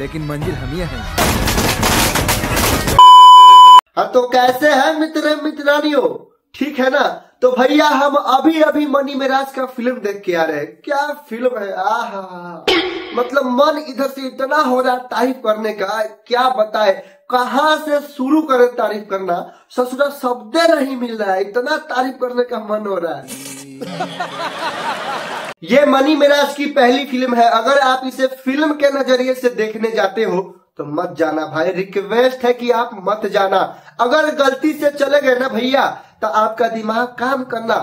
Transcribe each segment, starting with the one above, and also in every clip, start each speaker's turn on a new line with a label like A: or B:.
A: लेकिन मंजिल हम ही हैं।
B: हाँ तो कैसे है मित्र मित्रानियों, ठीक है ना। तो भैया हम अभी अभी मनी मेराज का फिल्म देख के आ रहे हैं। क्या फिल्म है, आहा, मतलब मन इधर से इतना हो रहा है तारीफ करने का, क्या बताए, कहाँ से शुरू करे तारीफ करना, ससुरा शब्द नहीं मिल रहा है, इतना तारीफ करने का मन हो रहा है। ये मनी मेराज की पहली फिल्म है। अगर आप इसे फिल्म के नजरिए से देखने जाते हो तो मत जाना भाई, रिक्वेस्ट है कि आप मत जाना। अगर गलती से चले गए ना भैया तो आपका दिमाग काम करना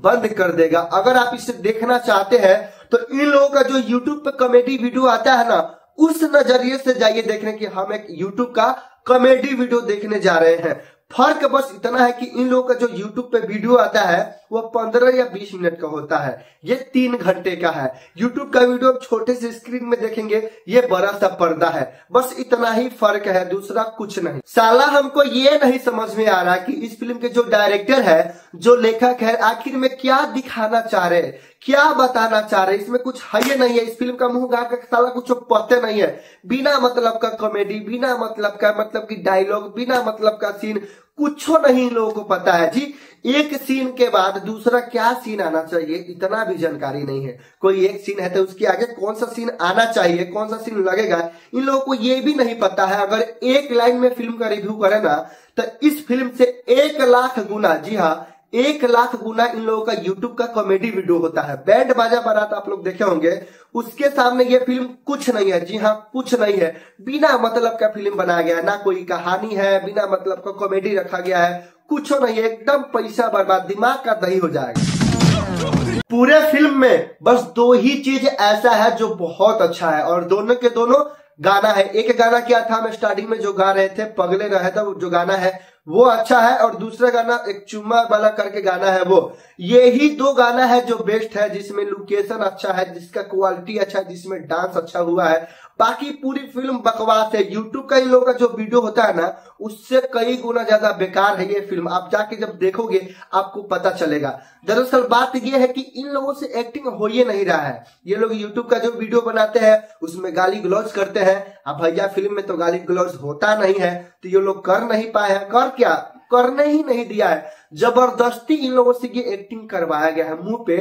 B: बंद कर देगा। अगर आप इसे देखना चाहते हैं तो इन लोगों का जो YouTube पे कॉमेडी वीडियो आता है ना, उस नजरिए से जाइए देखने की हम एक YouTube का कॉमेडी वीडियो देखने जा रहे हैं। फर्क बस इतना है कि इन लोगों का जो YouTube पे वीडियो आता है वो 15 या 20 मिनट का होता है, ये 3 घंटे का है। YouTube का वीडियो छोटे से स्क्रीन में देखेंगे, ये बड़ा सा पर्दा है। बस इतना ही फर्क है, दूसरा कुछ नहीं। साला हमको ये नहीं समझ में आ रहा कि इस फिल्म के जो डायरेक्टर है, जो लेखक है, आखिर में क्या दिखाना चाह रहे, क्या बताना चाह रहे। इसमें कुछ है ये नहीं है। इस फिल्म का मुंह गा का साला कुछ पते नहीं है। बिना मतलब का कॉमेडी, बिना मतलब का मतलब की डायलॉग, बिना मतलब का सीन, कुछ नहीं लोगों को पता है जी। एक सीन के बाद दूसरा क्या सीन आना चाहिए इतना भी जानकारी नहीं है। कोई एक सीन है तो उसके आगे कौन सा सीन आना चाहिए, कौन सा सीन लगेगा, इन लोगों को ये भी नहीं पता है। अगर एक लाइन में फिल्म का रिव्यू करे ना तो इस फिल्म से 1 लाख गुना, जी हाँ 1 लाख गुना इन लोगों का YouTube का कॉमेडी वीडियो होता है। बैंड बाजा बारात आप लोग देखे होंगे, उसके सामने ये फिल्म कुछ नहीं है। जी हाँ कुछ नहीं है, बिना मतलब का फिल्म बनाया गया है, ना कोई कहानी है, बिना मतलब का कॉमेडी रखा गया है, कुछ नहीं है। एकदम पैसा बर्बाद, दिमाग का दही हो जाएगा। पूरे फिल्म में बस 2 ही चीज ऐसा है जो बहुत अच्छा है, और दोनों के दोनों गाना है। एक गाना क्या था, हम स्टार्टिंग में जो गा रहे थे, पगले रहे था, जो गाना है वो अच्छा है, और दूसरा गाना एक चुम्मा वाला करके गाना है वो। ये ही 2 गाना है जो बेस्ट है, जिसमें लोकेशन अच्छा है, जिसका क्वालिटी अच्छा है, जिसमें डांस अच्छा हुआ है। बाकी पूरी फिल्म बकवास है। YouTube का इन लोगों का जो वीडियो होता है ना, उससे कई गुना ज्यादा बेकार है ये फिल्म। आप जाके जब देखोगे आपको पता चलेगा। दरअसल बात ये है कि इन लोगों से एक्टिंग हो ही नहीं रहा है। ये लोग YouTube का जो वीडियो बनाते हैं उसमें गाली गलौज करते हैं। अब भैया फिल्म में तो गाली गलौज होता नहीं है, तो ये लोग कर नहीं पाए हैं। कर क्या, करने ही नहीं दिया है। जबरदस्ती इन लोगों से ये एक्टिंग करवाया गया है, मुंह पे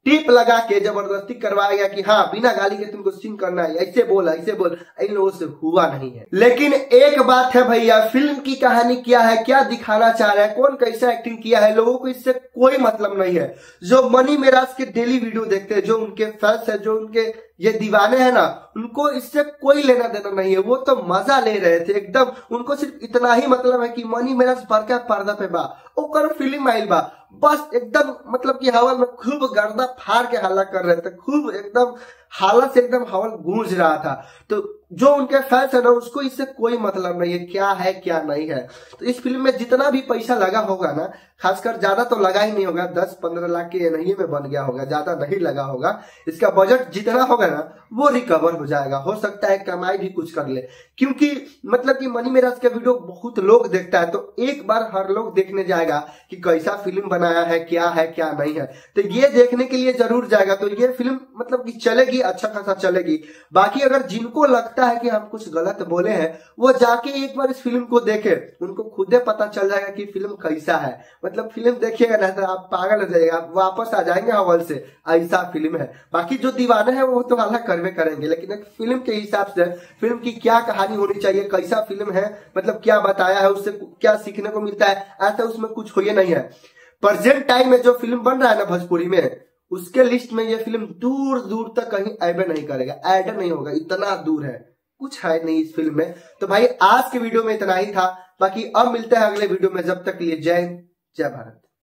B: टिप लगा के जबरदस्ती करवाया गया कि हाँ बिना गाली के तुमको सीन करना है, ऐसे बोल ऐसे बोल। इन लोगों से हुआ नहीं है। लेकिन एक बात है भैया, फिल्म की कहानी क्या है, क्या दिखाना चाह रहा है, कौन कैसा एक्टिंग किया है, लोगों को इससे कोई मतलब नहीं है। जो मनी मेराज के डेली वीडियो देखते हैं, जो उनके फैंस है, जो उनके ये दीवाने हैं ना, उनको इससे कोई लेना देना नहीं है। वो तो मजा ले रहे थे एकदम। उनको सिर्फ इतना ही मतलब है कि मनी मेराज बड़का पर्दा पे बा, ओकर फिल्म आइल बा, बस एकदम मतलब कि हवा में खूब गर्दा फाड़ के हल्ला कर रहे थे, खूब एकदम हाला से एकदम हवा गूंज रहा था। तो जो उनके फैंस है ना, उसको इससे कोई मतलब नहीं है क्या है क्या नहीं है। तो इस फिल्म में जितना भी पैसा लगा होगा ना, खासकर ज्यादा तो लगा ही नहीं होगा, 10-15 लाख के नहीं में बन गया होगा, ज्यादा नहीं लगा होगा। इसका बजट जितना होगा ना वो रिकवर हो जाएगा। हो सकता है कमाई भी कुछ कर ले, क्योंकि मतलब कि मनी मेराज का वीडियो बहुत लोग देखता है, तो एक बार हर लोग देखने जाएगा कि कैसा फिल्म बनाया है क्या नहीं है। तो ये देखने के लिए जरूर जाएगा। तो ये फिल्म मतलब कि चलेगी, अच्छा खासा चलेगी। बाकी अगर जिनको लगता है कि हम कुछ गलत बोले हैं, वो जाके एक बार इस फिल्म को देखे, उनको खुदे पता चल जाएगा कि फिल्म कैसा है। मतलब फिल्म देखिएगा ना तो आप पागल हो जाएगा, आप वापस आ जाएंगे हॉल से, ऐसा फिल्म है। बाकी जो दीवाने हैं वो तो अलग करवे करेंगे, लेकिन एक फिल्म के हिसाब से फिल्म की क्या कहानी होनी चाहिए, कैसा फिल्म है, मतलब क्या बताया है, उससे क्या सीखने को मिलता है, ऐसा उसमें कुछ हो ही नहीं है। प्रेजेंट टाइम में जो फिल्म बन रहा है ना भोजपुरी में, उसके लिस्ट में ये फिल्म दूर दूर तक कहीं ऐड नहीं करेगा, ऐड नहीं होगा, इतना दूर है, कुछ है नहीं इस फिल्म में। तो भाई आज के वीडियो में इतना ही था। बाकी अब मिलते हैं अगले वीडियो में, जब तक के लिए जय हिंद जय भारत।